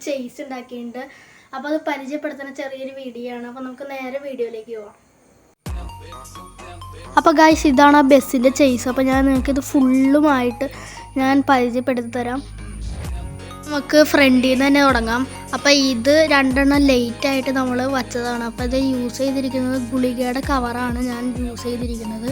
Chase ഉണ്ടാക്കിയിട്ടുണ്ട്. അപ്പോൾ അത് പരിചയപ്പെടുത്തുന്ന ചെറിയൊരു വീഡിയോ ആണ്. അപ്പോൾ നമുക്ക് നേരെ വീഡിയോയിലേക്ക് പോവാം. അപ്പോൾ ഗൈസ്, ഇതാണ് ആ ബസ്സിൻ്റെ ചെയ്സ്. അപ്പോൾ ഞാൻ നിങ്ങൾക്കിത് ഫുള്ളുമായിട്ട് ഞാൻ പരിചയപ്പെടുത്തി തരാം. നമുക്ക് ഫ്രണ്ടിൽ നിന്ന് തന്നെ തുടങ്ങാം. അപ്പോൾ ഇത് 2 എണ്ണം ലേറ്റായിട്ട് നമ്മൾ വച്ചതാണ്. അപ്പോൾ ഇത് യൂസ് ചെയ്തിരിക്കുന്നത് ഗുളികയുടെ കവറാണ് ഞാൻ യൂസ് ചെയ്തിരിക്കുന്നത്.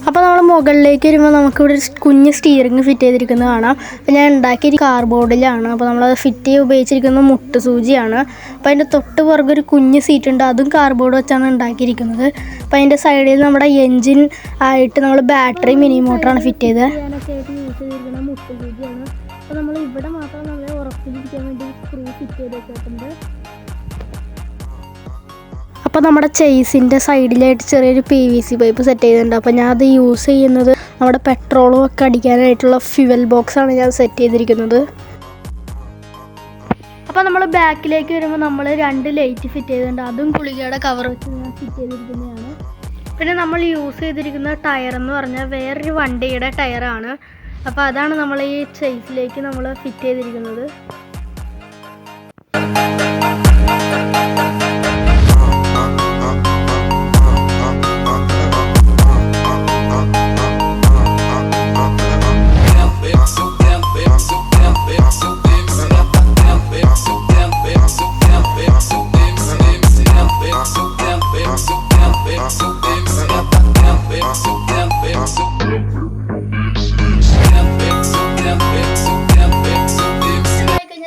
അപ്പോൾ നമ്മൾ മുകളിലേക്ക് വരുമ്പോൾ നമുക്കിവിടെ ഒരു കുഞ്ഞ് സ്റ്റിയറിംഗ് ഫിറ്റ് ചെയ്തിരിക്കുന്നത് കാണാം. അപ്പോൾ ഞാൻ ഉണ്ടാക്കിയത് കാർബോർഡിലാണ്. അപ്പോൾ നമ്മളത് ഫിറ്റ് ചെയ്ത് ഉപയോഗിച്ചിരിക്കുന്നത് മുട്ട് സൂചിയാണ്. അപ്പോൾ അതിൻ്റെ തൊട്ട് പുറകെ ഒരു കുഞ്ഞ് സീറ്റ് ഉണ്ട്, അതും കാർബോർഡ് വെച്ചാണ് ഉണ്ടാക്കിയിരിക്കുന്നത്. അപ്പോൾ അതിൻ്റെ സൈഡിൽ നമ്മുടെ എൻജിൻ ആയിട്ട് നമ്മൾ ബാറ്ററി മിനി മോട്ടറാണ് ഫിറ്റ് ചെയ്തത്. യൂസ് ചെയ്തിരിക്കുന്നത് മുട്ട് സൂചിയാണ്. അപ്പോൾ നമ്മൾ ഇവിടെ മാത്രം നമ്മളെ ഉറപ്പിച്ചിരിക്കാൻ വേണ്ടി സ്ക്രൂ ഫിറ്റ് ചെയ്ത് വെച്ചിട്ടുണ്ട്. അപ്പോൾ നമ്മുടെ ചെയ്സിൻ്റെ സൈഡിലായിട്ട് ചെറിയൊരു PVC പൈപ്പ് സെറ്റ് ചെയ്തിട്ടുണ്ട്. അപ്പോൾ ഞാൻ അത് യൂസ് ചെയ്യുന്നത് നമ്മുടെ പെട്രോളും ഒക്കെ അടിക്കാനായിട്ടുള്ള ഫ്യുവൽ ബോക്സാണ് ഞാൻ സെറ്റ് ചെയ്തിരിക്കുന്നത്. അപ്പോൾ നമ്മൾ ബാക്കിലേക്ക് വരുമ്പോൾ നമ്മൾ 2 ലൈറ്റ് ഫിറ്റ് ചെയ്തിട്ടുണ്ട്, അതും ഗുളികയുടെ കവർ വെച്ച് ഞാൻ ഫിറ്റ് ചെയ്തിരിക്കുന്നതാണ്. പിന്നെ നമ്മൾ യൂസ് ചെയ്തിരിക്കുന്ന ടയർ എന്ന് പറഞ്ഞാൽ വേറൊരു വണ്ടിയുടെ ടയറാണ്. അപ്പോൾ അതാണ് നമ്മൾ ഈ ചെയ്സിലേക്ക് നമ്മൾ ഫിറ്റ് ചെയ്തിരിക്കുന്നത്.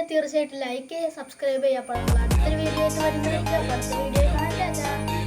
തീർച്ചയായിട്ടും ലൈക്ക് ചെയ്യുക, സബ്സ്ക്രൈബ് ചെയ്യുക. അപ്പോൾ അടുത്തൊരു വീഡിയോ ആയിട്ട് വരുന്നതായിരിക്കും. അടുത്ത വീഡിയോ കാണാം.